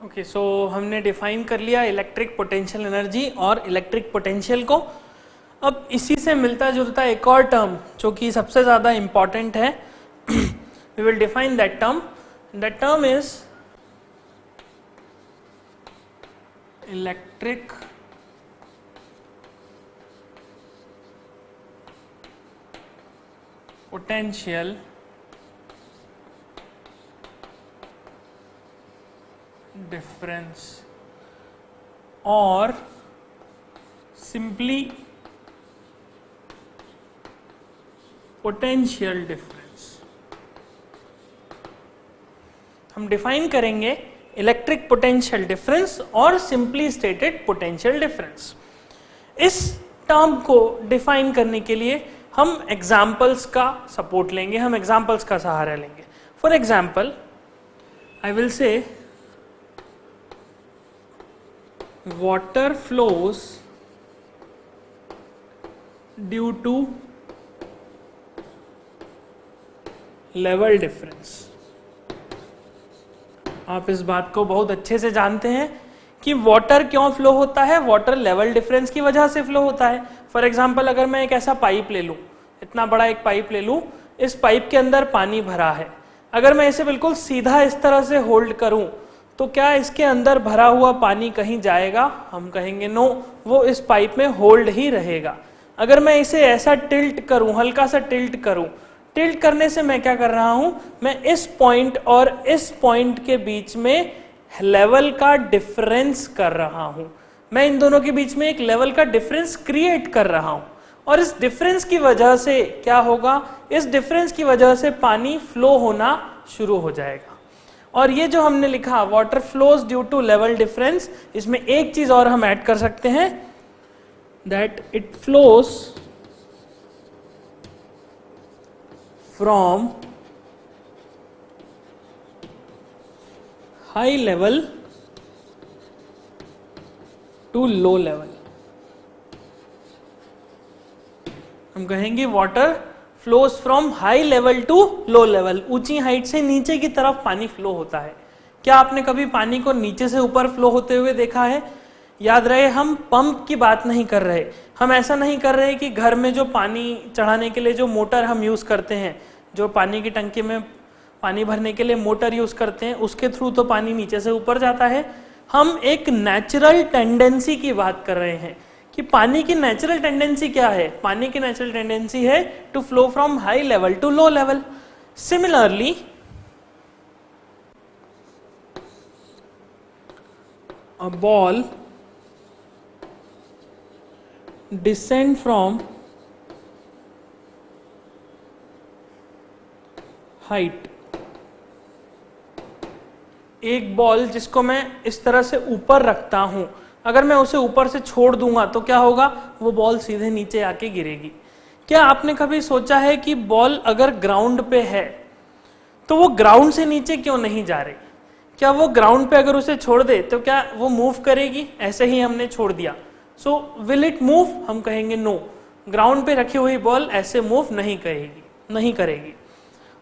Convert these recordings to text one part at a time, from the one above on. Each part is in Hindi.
ओके, सो हमने डिफाइन कर लिया इलेक्ट्रिक पोटेंशियल एनर्जी और इलेक्ट्रिक पोटेंशियल को। अब इसी से मिलता जुलता एक और टर्म जो कि सबसे ज़्यादा इम्पॉर्टेंट है, we will define that term. That term is electric potential difference और सिंपली पोटेंशियल डिफरेंस। हम डिफाइन करेंगे इलेक्ट्रिक पोटेंशियल डिफरेंस और सिंपली स्टेटेड पोटेंशियल डिफरेंस। इस टर्म को डिफाइन करने के लिए हम एग्जाम्पल्स का सपोर्ट लेंगे, हम एग्जाम्पल्स का सहारा लेंगे। फॉर एग्जाम्पल आई विल से water flows due to level difference। आप इस बात को बहुत अच्छे से जानते हैं कि वाटर क्यों फ्लो होता है, वाटर लेवल डिफरेंस की वजह से फ्लो होता है। फॉर एग्जाम्पल अगर मैं एक ऐसा पाइप ले लूं, इतना बड़ा एक पाइप ले लूं, इस पाइप के अंदर पानी भरा है, अगर मैं इसे बिल्कुल सीधा इस तरह से होल्ड करूं तो क्या इसके अंदर भरा हुआ पानी कहीं जाएगा? हम कहेंगे नो, वो इस पाइप में होल्ड ही रहेगा। अगर मैं इसे ऐसा टिल्ट करूं, हल्का सा टिल्ट करूं, टिल्ट करने से मैं क्या कर रहा हूं, मैं इस पॉइंट और इस पॉइंट के बीच में लेवल का डिफरेंस कर रहा हूं। मैं इन दोनों के बीच में एक लेवल का डिफरेंस क्रिएट कर रहा हूं और इस डिफरेंस की वजह से क्या होगा, इस डिफरेंस की वजह से पानी फ्लो होना शुरू हो जाएगा। और ये जो हमने लिखा water flows due to level difference, इसमें एक चीज और हम ऐड कर सकते हैं, that it flows from high level to low level. हम कहेंगे water flows from high level to low level, ऊंची हाइट से नीचे की तरफ पानी फ्लो होता है। क्या आपने कभी पानी को नीचे से ऊपर फ्लो होते हुए देखा है? याद रहे, हम पंप की बात नहीं कर रहे, हम ऐसा नहीं कर रहे कि घर में जो पानी चढ़ाने के लिए जो मोटर हम यूज करते हैं, जो पानी की टंकी में पानी भरने के लिए मोटर यूज करते हैं, उसके थ्रू तो पानी नीचे से ऊपर जाता है। हम एक नेचुरल टेंडेंसी की बात कर रहे हैं कि पानी की नेचुरल टेंडेंसी क्या है। पानी की नेचुरल टेंडेंसी है to flow from high level to low level. Similarly a ball descend from height, एक बॉल जिसको मैं इस तरह से ऊपर रखता हूं, अगर मैं उसे ऊपर से छोड़ दूंगा तो क्या होगा, वो बॉल सीधे नीचे आके गिरेगी। क्या आपने कभी सोचा है कि बॉल अगर ग्राउंड पे है तो वो ग्राउंड से नीचे क्यों नहीं जा रही? क्या वो ग्राउंड पे अगर उसे छोड़ दे तो क्या वो मूव करेगी? ऐसे ही हमने छोड़ दिया, सो विल इट मूव? हम कहेंगे नो, ग्राउंड पे रखी हुई बॉल ऐसे मूव नहीं करेगी।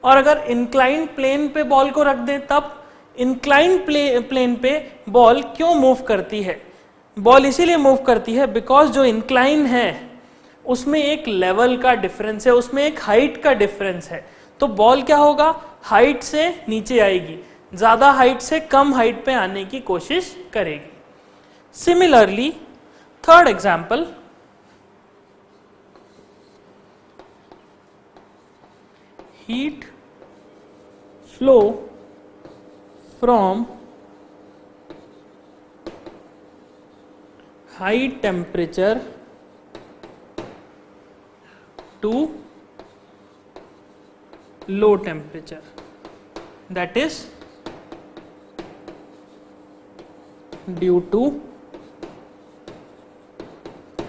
और अगर इंक्लाइंड प्लेन पे बॉल को रख दे, तब इंक्लाइंड प्लेन पे बॉल क्यों मूव करती है? बॉल इसीलिए मूव करती है बिकॉज जो इंक्लाइन है उसमें एक लेवल का डिफरेंस है, उसमें एक हाइट का डिफरेंस है। तो बॉल क्या होगा, हाइट से नीचे आएगी, ज्यादा हाइट से कम हाइट पे आने की कोशिश करेगी। Similarly third example, heat flow from high temperature to low temperature, that is due to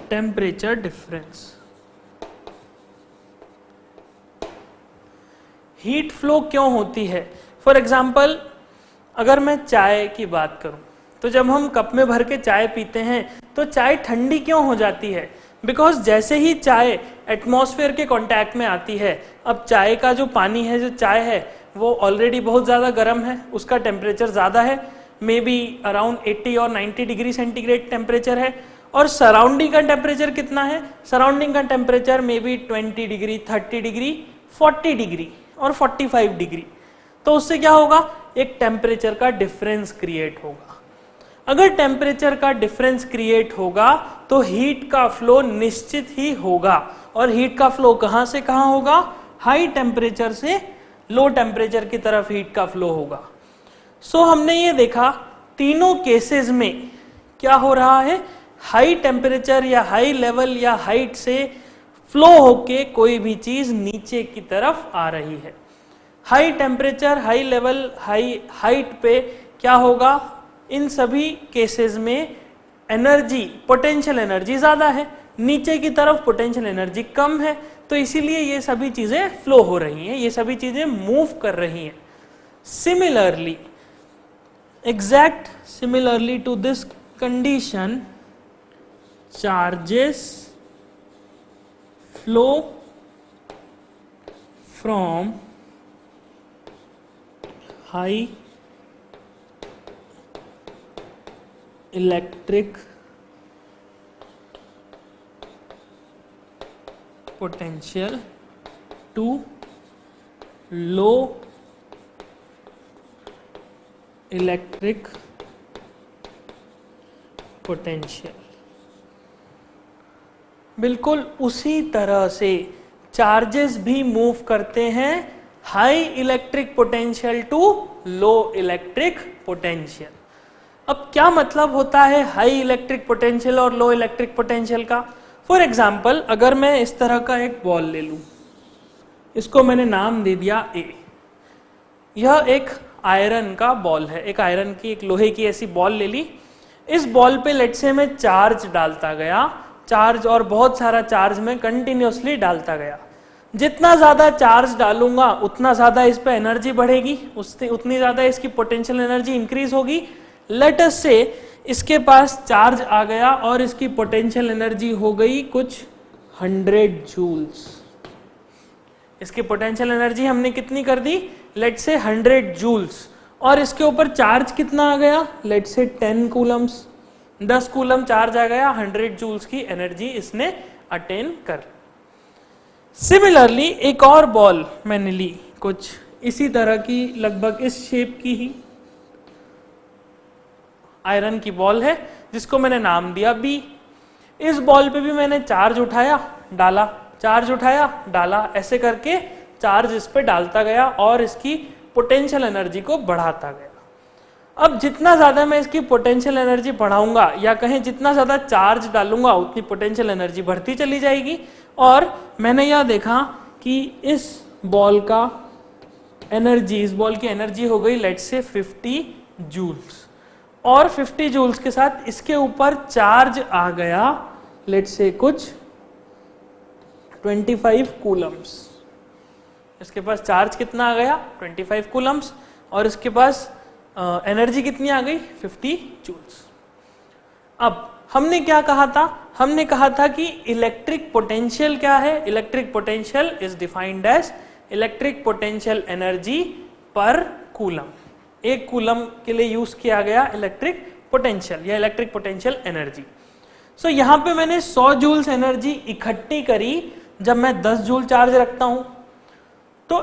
temperature difference। Heat flow क्यों होती है? फॉर एग्जाम्पल अगर मैं चाय की बात करूं तो जब हम कप में भर के चाय पीते हैं तो चाय ठंडी क्यों हो जाती है? बिकॉज जैसे ही चाय एटमॉस्फेयर के कांटेक्ट में आती है, अब चाय का जो पानी है, जो चाय है, वो ऑलरेडी बहुत ज़्यादा गर्म है, उसका टेम्परेचर ज़्यादा है। मे बी अराउंड 80 और 90 डिग्री सेंटीग्रेड टेम्परेचर है, और सराउंडिंग का टेम्परेचर कितना है, सराउंडिंग का temperature may be 20 degree, 30 degree, 40 degree और 45 डिग्री। तो उससे क्या होगा, एक टेम्परेचर का डिफरेंस क्रिएट होगा। अगर टेम्परेचर का डिफरेंस क्रिएट होगा तो हीट का फ्लो निश्चित ही होगा, और हीट का फ्लो कहां से कहां होगा, हाई टेम्परेचर से लो टेम्परेचर की तरफ हीट का फ्लो होगा। सो हमने ये देखा तीनों केसेस में क्या हो रहा है, हाई टेम्परेचर या हाई लेवल या हाइट से फ्लो होके कोई भी चीज नीचे की तरफ आ रही है। High temperature, high level, high height पे क्या होगा, इन सभी केसेस में एनर्जी, पोटेंशियल एनर्जी ज्यादा है, नीचे की तरफ पोटेंशियल एनर्जी कम है, तो इसीलिए ये सभी चीजें फ्लो हो रही हैं, ये सभी चीजें मूव कर रही हैं। Similarly, exact similarly to this condition, charges flow from high electric potential to low electric potential. बिल्कुल उसी तरह से चार्जेस भी मूव करते हैं high electric potential to low electric potential. अब क्या मतलब होता है हाई इलेक्ट्रिक पोटेंशियल और लो इलेक्ट्रिक पोटेंशियल का? फॉर एग्जाम्पल, अगर मैं इस तरह का एक बॉल ले लूं, इसको मैंने नाम दे दिया ए। यह एक आयरन का बॉल है, एक आयरन की, एक लोहे की ऐसी बॉल ले ली। इस बॉल पे लेट से मैं चार्ज डालता गया, चार्ज और बहुत सारा चार्ज मैं कंटिन्यूअसली डालता गया। जितना ज्यादा चार्ज डालूंगा उतना ज्यादा इस पे एनर्जी बढ़ेगी, उतनी ज्यादा इसकी पोटेंशियल एनर्जी इंक्रीज होगी। लेट अस से इसके पास चार्ज आ गया और इसकी पोटेंशियल एनर्जी हो गई कुछ 100 जूल्स। इसकी पोटेंशियल एनर्जी हमने कितनी कर दी, लेट से 100 जूल्स, और इसके ऊपर चार्ज कितना आ गया, लेट से 10 कूलम्स, 10 कूलम चार्ज आ गया, 100 जूल्स की एनर्जी इसने अटेन कर। सिमिलरली एक और बॉल मैंने ली, कुछ इसी तरह की, लगभग इस शेप की ही आयरन की बॉल है, जिसको मैंने नाम दिया बी। इस बॉल पे भी मैंने चार्ज उठाया डाला, चार्ज उठाया डाला, ऐसे करके चार्ज इस पे डालता गया और इसकी पोटेंशियल एनर्जी को बढ़ाता गया। अब जितना ज्यादा मैं इसकी पोटेंशियल एनर्जी बढ़ाऊंगा, या कहें जितना ज्यादा चार्ज डालूंगा, उतनी पोटेंशियल एनर्जी बढ़ती चली जाएगी। और मैंने यह देखा कि इस बॉल का एनर्जी, इस बॉल की एनर्जी हो गई लेट से 50 जूल्स, और 50 जूल्स के साथ इसके ऊपर चार्ज आ गया लेट से कुछ 25 कूलम्स। इसके पास चार्ज कितना आ गया, 25 कूलम्स, और इसके पास एनर्जी कितनी आ गई, 50 जूल्स। अब हमने क्या कहा था, हमने कहा था कि इलेक्ट्रिक पोटेंशियल क्या है, electric potential is defined as electric potential energy per coulomb. एक कूलम के लिए यूज किया गया इलेक्ट्रिक पोटेंशियल या इलेक्ट्रिक पोटेंशियल एनर्जी। सो यहां पे मैंने 100 जूल्स एनर्जी इकट्ठी करी। जब मैं 10 जूल चार्ज रखता हूं तो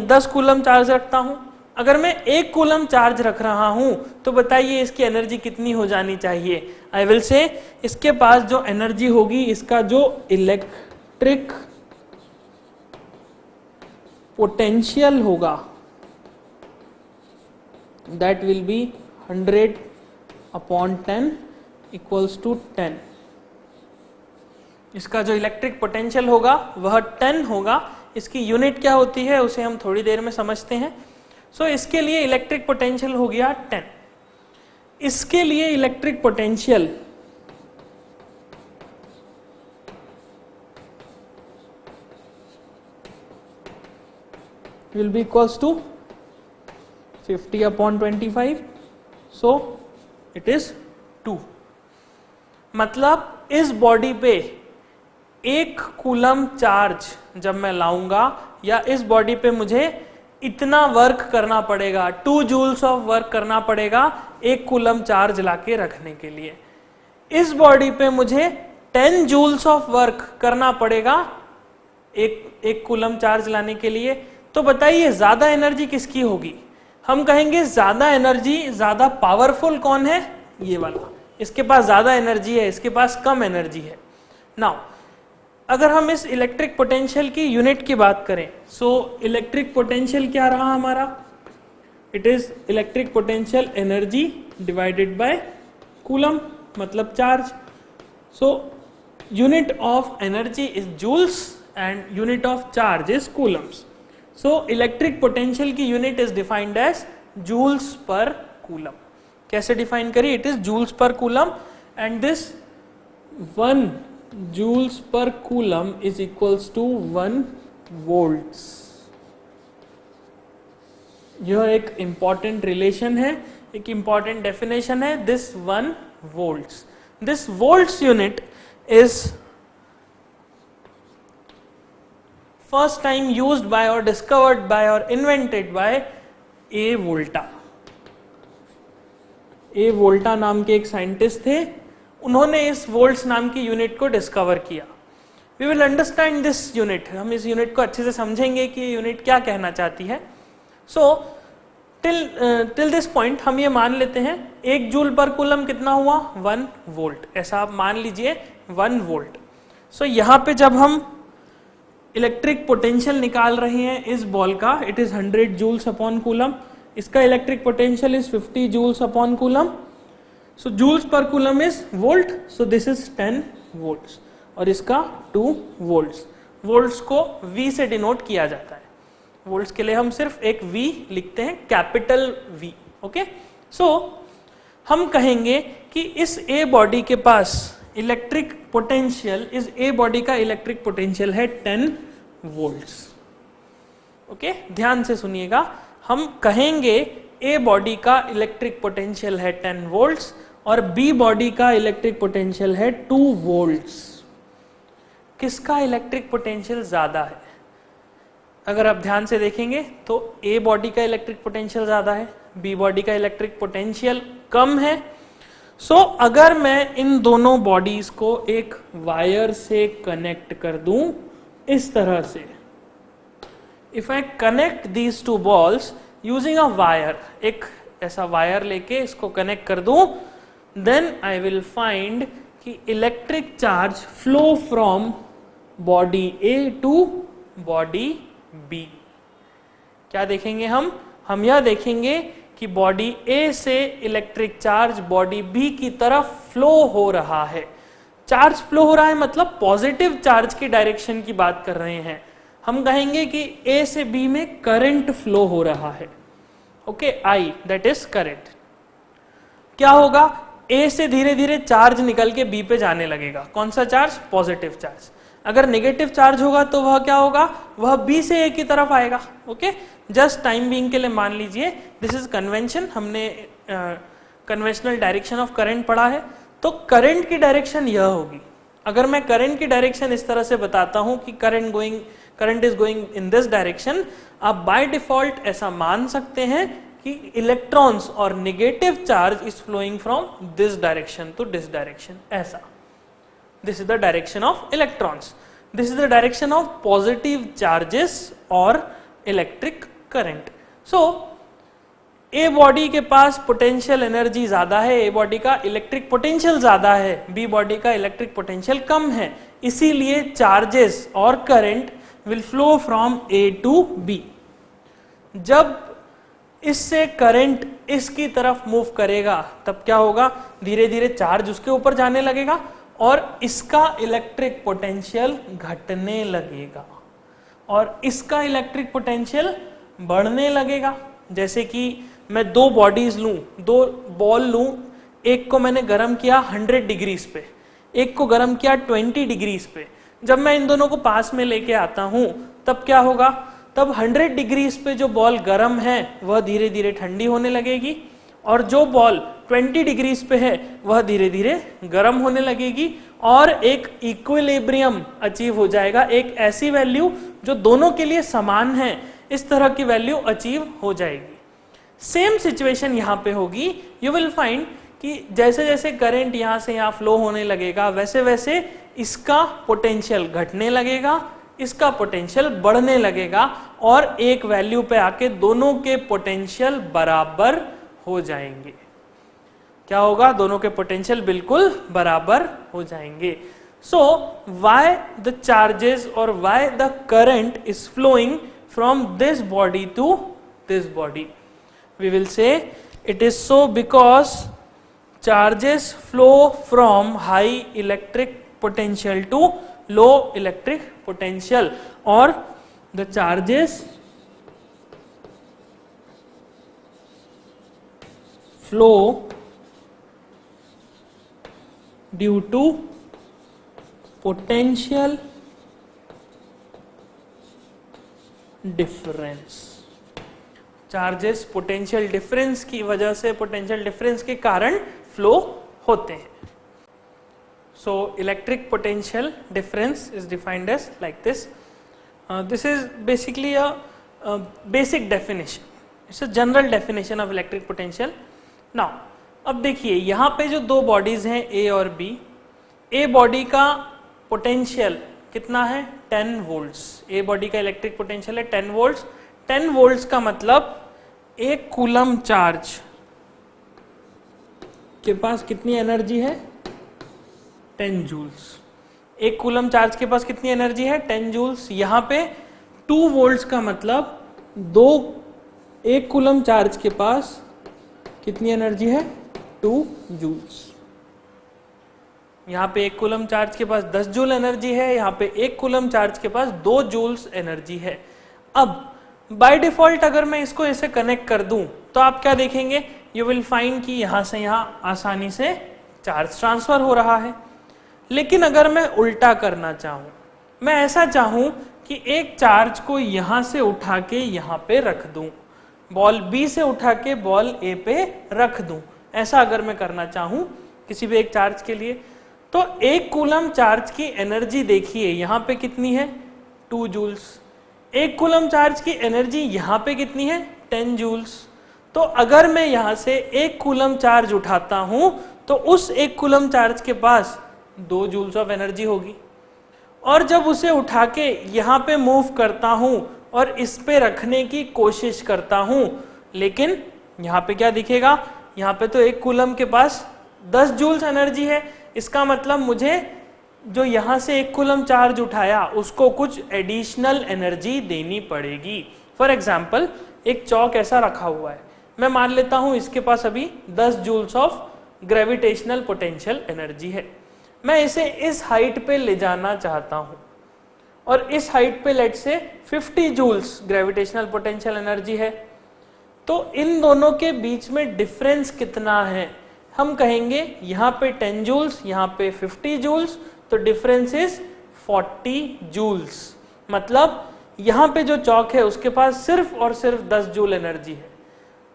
10 कूलम चार्ज रखता हूं। अगर मैं 1 कूलम चार्ज रख रहा हूं तो बताइए इसकी एनर्जी कितनी हो जानी चाहिए। आई विल से इसके पास जो एनर्जी होगी, इसका जो इलेक्ट्रिक पोटेंशियल होगा, that will be 100/10 equals to 10। इसका जो इलेक्ट्रिक पोटेंशियल होगा वह 10 होगा। इसकी यूनिट क्या होती है उसे हम थोड़ी देर में समझते हैं। सो इसके लिए इलेक्ट्रिक पोटेंशियल हो गया 10। इसके लिए electric potential will be equals to 50/25, so it is 2। मतलब इस बॉडी पे 1 कूलम चार्ज जब मैं लाऊंगा, या इस बॉडी पे मुझे इतना वर्क करना पड़ेगा, 2 जूल्स ऑफ वर्क करना पड़ेगा 1 कूलम चार्ज लाके रखने के लिए। इस बॉडी पे मुझे 10 जूल्स ऑफ वर्क करना पड़ेगा एक कूलम चार्ज लाने के लिए। तो बताइए ज्यादा एनर्जी किसकी होगी? हम कहेंगे ज्यादा एनर्जी, ज्यादा पावरफुल कौन है? ये वाला, इसके पास ज्यादा एनर्जी है, इसके पास कम एनर्जी है। नाउ अगर हम इस इलेक्ट्रिक पोटेंशियल की यूनिट की बात करें, सो इलेक्ट्रिक पोटेंशियल क्या रहा हमारा? It is electric potential energy divided by coulomb, मतलब charge. So unit of energy is joules and unit of charge is coulombs. So electric potential की unit is defined as joules per coulomb. कैसे डिफाइन करिए? It is joules per coulomb and this 1 joules per coulomb is equals to 1 volts। यह एक इंपॉर्टेंट रिलेशन है, एक इंपॉर्टेंट डेफिनेशन है। This 1 volts, this volts unit is first time used by or discovered by or invented by A. Volta। A. Volta नाम के एक साइंटिस्ट थे, उन्होंने इस वोल्ट्स नाम की यूनिट को डिस्कवर किया। We will understand this unit, हम इस यूनिट को अच्छे से समझेंगे कि ये यूनिट क्या कहना चाहती है। सो टिल दिस पॉइंट हम ये मान लेते हैं 1 जूल पर कूलम कितना हुआ? 1 वोल्ट। ऐसा आप मान लीजिए 1 वोल्ट। सो यहाँ पे जब हम इलेक्ट्रिक पोटेंशियल निकाल रहे हैं इस बॉल का, it is 100 joules upon coulomb. इसका electric potential is 50 joules upon coulomb. So joules per coulomb is volt, so this is 10 volts और इसका 2 volts। volts को V से डिनोट किया जाता है। volts के लिए हम सिर्फ एक V लिखते हैं, कैपिटल V। ओके, सो हम कहेंगे कि इस A बॉडी के पास इलेक्ट्रिक पोटेंशियल, इस A बॉडी का इलेक्ट्रिक पोटेंशियल है 10 volts। ओके, ध्यान से सुनिएगा, हम कहेंगे A बॉडी का इलेक्ट्रिक पोटेंशियल है 10 volts और B बॉडी का इलेक्ट्रिक पोटेंशियल है 2 volts। किसका इलेक्ट्रिक पोटेंशियल ज्यादा है? अगर आप ध्यान से देखेंगे तो A बॉडी का इलेक्ट्रिक पोटेंशियल ज्यादा है, B बॉडी का इलेक्ट्रिक पोटेंशियल कम है। सो अगर मैं इन दोनों बॉडीज को एक वायर से कनेक्ट कर दूं इस तरह से, if I connect these 2 balls using a wire, एक ऐसा वायर लेके इसको कनेक्ट कर दूं, then I will find कि electric charge flow from body A to body B। क्या देखेंगे हम यह देखेंगे कि बॉडी A से इलेक्ट्रिक चार्ज बॉडी B की तरफ फ्लो हो रहा है। चार्ज फ्लो हो रहा है मतलब पॉजिटिव चार्ज की डायरेक्शन की बात कर रहे हैं। हम कहेंगे कि A से B में करंट फ्लो हो रहा है। Okay, I that is current. क्या होगा? A से धीरे धीरे चार्ज निकल के B पे जाने लगेगा। कौन सा चार्ज? Positive charge. अगर नेगेटिव चार्ज होगा तो वह क्या होगा? वह B से A की तरफ आएगा। ओके, जस्ट टाइम बीइंग के लिए मान लीजिए दिस इज कन्वेंशन, हमने कन्वेंशनल डायरेक्शन ऑफ करंट पढ़ा है। तो करंट की डायरेक्शन यह होगी। अगर मैं करंट की डायरेक्शन इस तरह से बताता हूं कि current is going in this direction, आप बाय डिफॉल्ट ऐसा मान सकते हैं कि electrons or negative charge is flowing from this direction to this direction. ऐसा, this is the direction of electrons, this is the direction of positive charges or electric current. So A body के पास पोटेंशियल एनर्जी ज्यादा है, ए बॉडी का इलेक्ट्रिक पोटेंशियल ज्यादा है, बी बॉडी का इलेक्ट्रिक पोटेंशियल कम है, इसीलिए चार्जेस और current will flow from A to B. जब इससे करंट इसकी तरफ मूव करेगा तब क्या होगा? धीरे धीरे चार्ज उसके ऊपर जाने लगेगा और इसका इलेक्ट्रिक पोटेंशियल घटने लगेगा और इसका इलेक्ट्रिक पोटेंशियल बढ़ने लगेगा। जैसे कि मैं 2 बॉडीज लूं, 2 बॉल लूं, एक को मैंने गर्म किया 100 डिग्रीज पे, एक को गर्म किया 20 डिग्रीज पे। जब मैं इन दोनों को पास में लेके आता हूं तब क्या होगा? तब 100 डिग्रीज पे जो बॉल गर्म है वह धीरे धीरे ठंडी होने लगेगी और जो बॉल 20 डिग्रीज पे है वह धीरे धीरे गर्म होने लगेगी और एक इक्विलिब्रियम अचीव हो जाएगा, एक ऐसी वैल्यू जो दोनों के लिए समान है, इस तरह की वैल्यू अचीव हो जाएगी। सेम सिचुएशन यहां पे होगी, यू विल फाइंड कि जैसे जैसे करंट यहां से यहां फ्लो होने लगेगा वैसे वैसे इसका पोटेंशियल घटने लगेगा, इसका पोटेंशियल बढ़ने लगेगा और एक वैल्यू पे आके दोनों के पोटेंशियल बराबर हो जाएंगे। क्या होगा? दोनों के पोटेंशियल बिल्कुल बराबर हो जाएंगे। सो व्हाई द चार्जेस और why the current is flowing from this body to this body? We will say it is so because charges flow from high electric potential to low electric potential, or the charges flow due to potential difference. Charges potential difference की वजह से, पोटेंशियल डिफरेंस के कारण फ्लो होते हैं. So electric potential difference is defined as like this. This is basically a basic definition. It's a general definition of electric potential. Now, अब देखिए यहाँ पे जो दो बॉडीज हैं A और B, A बॉडी का पोटेंशियल कितना है? 10 वोल्ट्स. A बॉडी का इलेक्ट्रिक पोटेंशियल है 10 वोल्ट्स. 10 वोल्ट्स का मतलब एक कूलम चार्ज के पास कितनी एनर्जी है? 10 जूल्स. एक कूलम चार्ज के पास कितनी एनर्जी है? 10 जूल्स. यहां पे 2 वोल्ट्स का मतलब एक कूलम चार्ज के पास कितनी एनर्जी है? 2 जूल्स. यहां पे एक कूलम चार्ज के पास 10 जूल एनर्जी है, यहां पे एक कूलम चार्ज के पास 2 जूल्स एनर्जी है. अब बाय डिफॉल्ट अगर मैं इसको ऐसे कनेक्ट कर दूं तो आप क्या देखेंगे? यू विल फाइंड कि यहां से यहां आसानी से चार्ज ट्रांसफर हो रहा है. लेकिन अगर मैं उल्टा करना चाहूं, मैं ऐसा चाहूं कि एक चार्ज को यहां से उठा के यहां पे रख दूं, बॉल B से उठा के बॉल A पे रख दूं, ऐसा अगर मैं करना चाहूं किसी भी एक चार्ज के लिए, तो एक कूलम चार्ज की एनर्जी देखिए यहां पे कितनी है? 2 जूल्स. एक कूलम चार्ज की एनर्जी यहां पे कितनी है? 10 जूल्स. तो अगर मैं यहां से एक कूलम चार्ज उठाता हूं तो उस एक कूलम चार्ज के पास 2 जूल्स ऑफ एनर्जी होगी, और जब उसे उठा के यहां पे मूव करता हूं और इस पे रखने की कोशिश करता हूं, लेकिन यहां पे क्या दिखेगा? यहां पे तो एक कूलम के पास 10 जूल्स एनर्जी है. इसका मतलब मुझे जो यहां से एक कूलम चार्ज उठाया उसको कुछ एडिशनल एनर्जी देनी पड़ेगी. फॉर एग्जाम्पल एक चौक ऐसा रखा हुआ है, मैं मान लेता हूं इसके पास अभी 10 joules of gravitational potential energy है. मैं इसे इस हाइट पे ले जाना चाहता हूं और इस हाइट पे लेट से 50 जूल्स ग्रेविटेशनल पोटेंशियल एनर्जी है. तो इन दोनों के बीच में डिफरेंस कितना है? हम कहेंगे यहां पे 10 जूल्स, यहां पे 50 जूल्स, तो डिफरेंस इज 40 जूल्स. मतलब यहां पे जो चौक है उसके पास सिर्फ और सिर्फ 10 जूल एनर्जी है.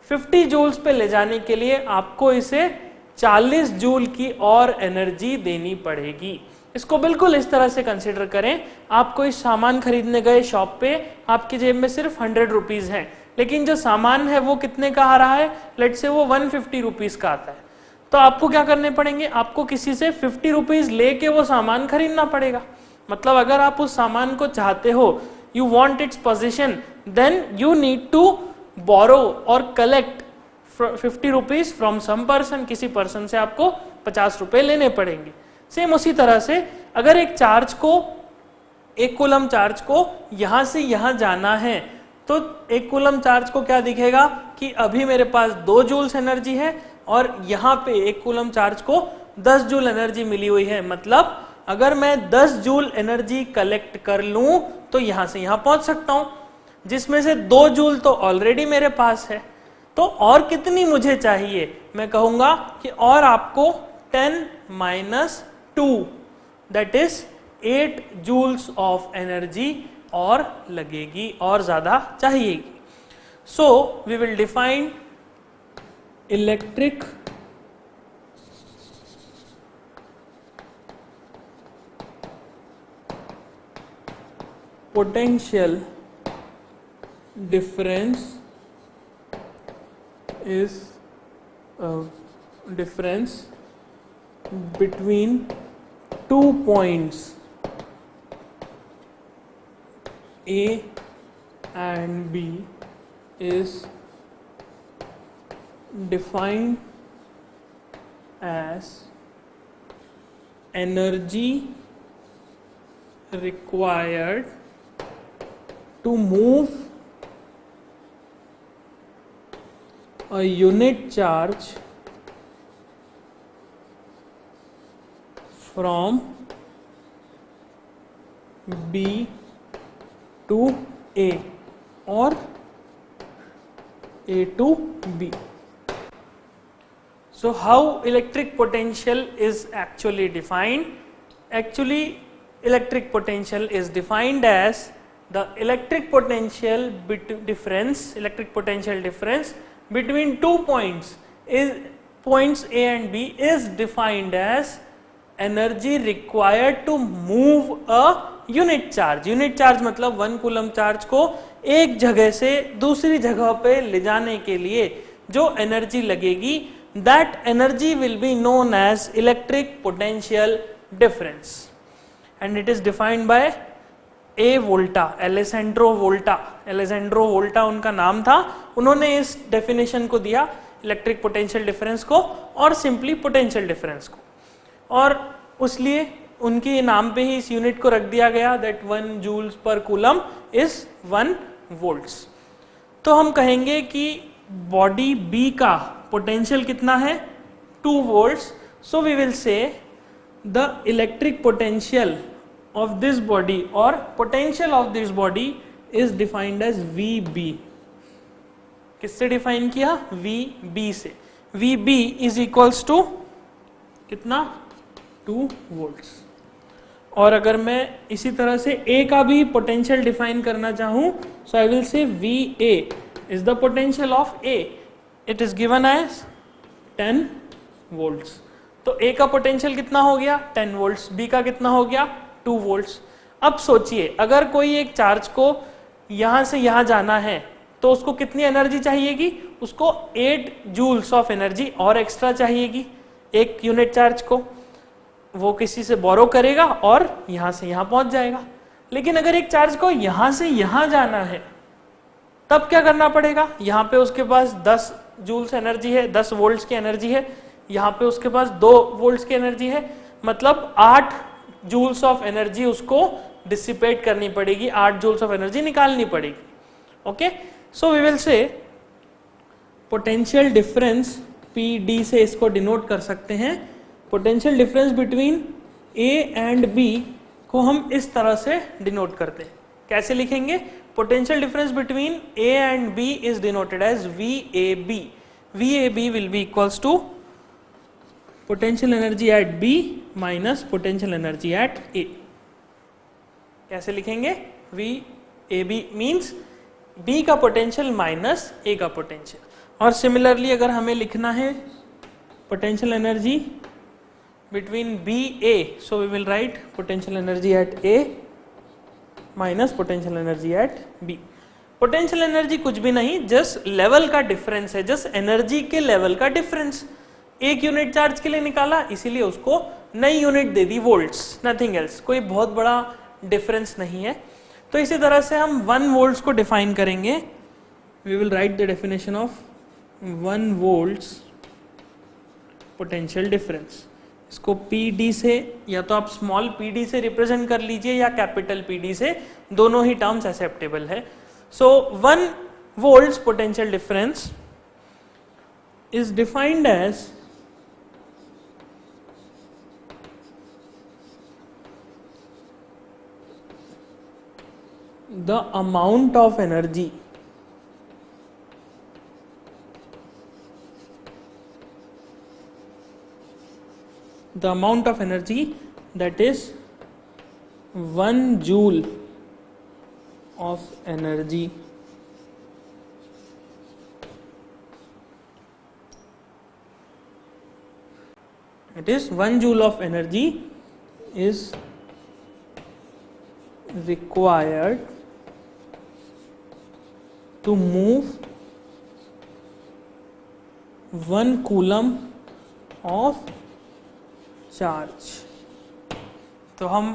50 जूल्स पे ले जाने के लिए आपको इसे 40 जूल की और एनर्जी देनी पड़ेगी. इसको बिल्कुल इस तरह से कंसिडर करें, आप कोई सामान खरीदने गए शॉप पे, आपकी जेब में सिर्फ 100 रुपीज है, लेकिन जो सामान है वो कितने का आ रहा है? लेट से वो 150 रुपीज का आता है. तो आपको क्या करने पड़ेंगे? आपको किसी से 50 रुपीज लेके वो सामान खरीदना पड़ेगा. मतलब अगर आप उस सामान को चाहते हो, you want its position, then you need to borrow or collect 50 rupees from some person. किसी पर्सन से आपको 50 रुपए लेने पड़ेंगे. सेम उसी तरह से अगर एक चार्ज को, एक कूलम चार्ज को यहां से यहां जाना है, तो एक कूलम चार्ज को क्या दिखेगा कि अभी मेरे पास 2 जूल्स एनर्जी है और यहां पे एक कूलम चार्ज को 10 जूल एनर्जी मिली हुई है. मतलब अगर मैं 10 जूल एनर्जी कलेक्ट कर लूं तो यहां से यहां पहुंच सकता हूं, जिसमें से 2 जूल तो ऑलरेडी मेरे पास है. तो और कितनी मुझे चाहिए? मैं कहूंगा कि और आपको 10 minus 2 that is 8 joules of energy और लगेगी, और ज्यादा चाहिएगी. So we will define electric potential difference is a difference between 2 points A and B is defined as energy required to move a unit charge from B to A or A to B. So how electric potential is actually defined? Actually, electric potential is defined as the electric potential difference between 2 points points A and B is defined as energy required to move a unit charge मतलब 1 कूलम चार्ज को एक जगह से दूसरी जगह पे ले जाने के लिए जो एनर्जी लगेगी, that energy will be known as electric potential difference and it is defined by Alessandro Volta उनका नाम था। उन्होंने इस डेफिनेशन को दिया इलेक्ट्रिक पोटेंशियल डिफरेंस को और सिंपली पोटेंशियल डिफरेंस को, और उसलिए उनके नाम पे ही इस यूनिट को रख दिया गया that 1 joules per coulomb is 1 volts. तो हम कहेंगे कि बॉडी बी का पोटेंशियल कितना है 2 volts, so we will say the electric potential of this body और potential of this body is defined as VB। किससे डिफाइन किया? VB से। VB इज इक्वल्स टू कितना 2 वोल्ट्स। और अगर मैं इसी तरह से A का भी पोटेंशियल डिफाइन करना चाहूं, so I will say VA is the potential of A, it is given as 10 volts. तो A का पोटेंशियल कितना हो गया 10 वोल्ट्स, B का कितना हो गया 2 वोल्ट्स। अब सोचिए अगर कोई एक चार्ज को यहां से यहां जाना है तो उसको कितनी एनर्जी चाहिएगी? उसको 8 जूल्स ऑफ एनर्जी और एक्स्ट्रा चाहिएगी एक यूनिट चार्ज को। वो किसी से बोरो करेगा और यहां से यहां पहुंच जाएगा। लेकिन अगर एक चार्ज को यहां से यहां जाना है तब क्या करना पड़ेगा? यहां पे उसके पास 10 जूल्स एनर्जी है, 10 वोल्ट्स की एनर्जी है, यहां पे उसके पास 2 वोल्ट्स की एनर्जी है, मतलब 8 जूल्स ऑफ एनर्जी उसको डिसिपेट करनी पड़ेगी, 8 जूल्स ऑफ एनर्जी निकालनी पड़ेगी। Okay, so we will say potential difference PD से इसको डिनोट कर सकते हैं। Potential difference between A and B को हम इस तरह से डिनोट करते हैं। कैसे लिखेंगे? Potential difference between A and B is denoted as VAB। VAB will be equals to potential energy at B minus potential energy at A। कैसे लिखेंगे? VAB मीन्स B का पोटेंशियल माइनस A का पोटेंशियल। और सिमिलरली अगर हमें लिखना है potential energy between BA, so we will write potential energy at A minus potential energy at B। potential energy कुछ भी नहीं, जस्ट लेवल का डिफरेंस है, जस्ट एनर्जी के लेवल का डिफरेंस। एक यूनिट चार्ज के लिए निकाला, इसीलिए उसको नई यूनिट दे दी वोल्ट्स, नथिंग एल्स, कोई बहुत बड़ा डिफरेंस नहीं है। तो इसी तरह से हम 1 वोल्ट्स को डिफाइन करेंगे। We will write the definition of 1 volts potential difference. इसको PD से या तो आप स्मॉल PD से रिप्रेजेंट कर लीजिए या कैपिटल PD से, दोनों ही टर्म्स एक्सेप्टेबल है। So 1 volts potential difference is defined as the amount of energy that is 1 joule of energy is required to move 1 coulomb of charge. तो हम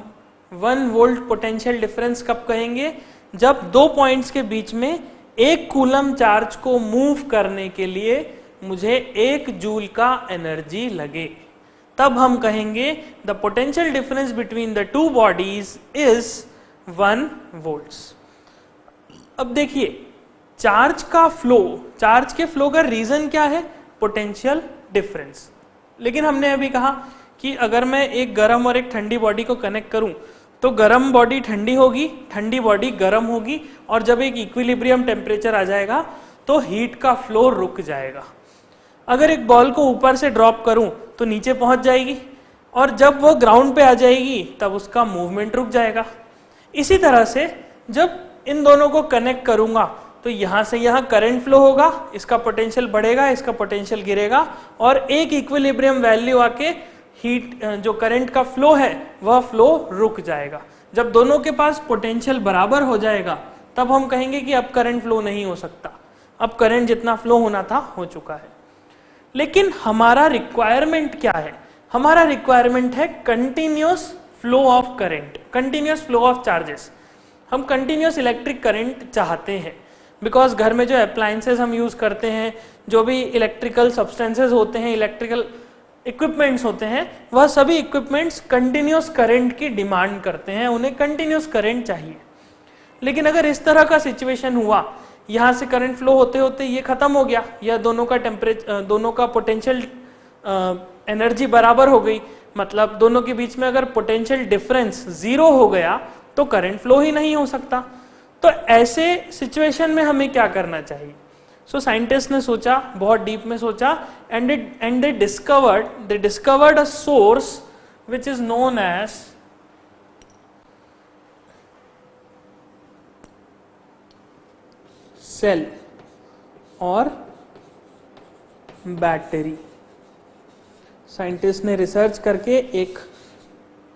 1 वोल्ट पोटेंशियल डिफरेंस कब कहेंगे? जब दो पॉइंट्स के बीच में 1 कूलम चार्ज को मूव करने के लिए मुझे 1 जूल का एनर्जी लगे, तब हम कहेंगे the potential difference between the two bodies is 1 volts. अब देखिए, चार्ज के फ्लो का रीजन क्या है? Potential difference. लेकिन हमने अभी कहा कि अगर मैं एक गर्म और एक ठंडी बॉडी को कनेक्ट करूं तो गर्म बॉडी ठंडी होगी, ठंडी बॉडी गर्म होगी, और जब एक इक्विलिब्रियम टेम्परेचर आ जाएगा तो हीट का फ्लो रुक जाएगा। अगर एक बॉल को ऊपर से ड्रॉप करूं तो नीचे पहुंच जाएगी, और जब वो ग्राउंड पे आ जाएगी तब उसका मूवमेंट रुक जाएगा। इसी तरह से जब इन दोनों को कनेक्ट करूंगा तो यहां से यहां करंट फ्लो होगा, इसका पोटेंशियल बढ़ेगा, इसका पोटेंशियल गिरेगा, और एक इक्विलिब्रियम वैल्यू आके हीट जो करंट का फ्लो है वह फ्लो रुक जाएगा। जब दोनों के पास पोटेंशियल बराबर हो जाएगा तब हम कहेंगे कि अब करंट फ्लो नहीं हो सकता, अब करंट जितना फ्लो होना था हो चुका है। लेकिन हमारा रिक्वायरमेंट क्या है? हमारा रिक्वायरमेंट है continuous flow of current, continuous flow of charges. हम कंटिन्यूअस इलेक्ट्रिक करंट चाहते हैं, बिकॉज घर में जो अप्लायंसेस हम यूज करते हैं, जो भी इलेक्ट्रिकल सब्सटेंसेस होते हैं, इलेक्ट्रिकल इक्विपमेंट्स होते हैं, वह सभी इक्विपमेंट्स कंटिन्यूअस करंट की डिमांड करते हैं, उन्हें कंटिन्यूअस करंट चाहिए। लेकिन अगर इस तरह का सिचुएशन हुआ, यहां से करंट फ्लो होते होते ये खत्म हो गया, या दोनों का पोटेंशियल एनर्जी बराबर हो गई, मतलब दोनों के बीच में अगर पोटेंशियल डिफरेंस 0 हो गया तो करंट फ्लो ही नहीं हो सकता। तो ऐसे सिचुएशन में हमें क्या करना चाहिए? सो साइंटिस्ट ने सोचा, बहुत डीप में सोचा, and they discovered a source which is known as cell और बैटरी। साइंटिस्ट ने रिसर्च करके एक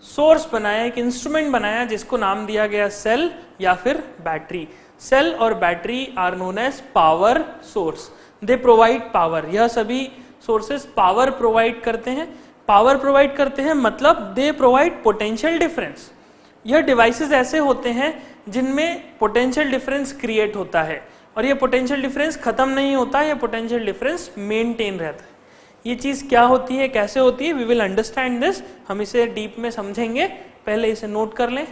सोर्स बनाया, एक इंस्ट्रूमेंट बनाया जिसको नाम दिया गया सेल या फिर बैटरी। सेल और battery are known as power source, they provide power. यह सभी सोर्सेस पावर प्रोवाइड करते हैं। पावर प्रोवाइड करते हैं मतलब दे प्रोवाइड पोटेंशियल डिफरेंस। यह डिवाइसेस ऐसे होते हैं जिनमें पोटेंशियल डिफरेंस क्रिएट होता है, और यह पोटेंशियल डिफरेंस खत्म नहीं होता, यह पोटेंशियल डिफरेंस मेंटेन रहता है। ये चीज क्या होती है, कैसे होती है, वी विल अंडरस्टैंड दिस। हम इसे डीप में समझेंगे, पहले इसे नोट कर लें।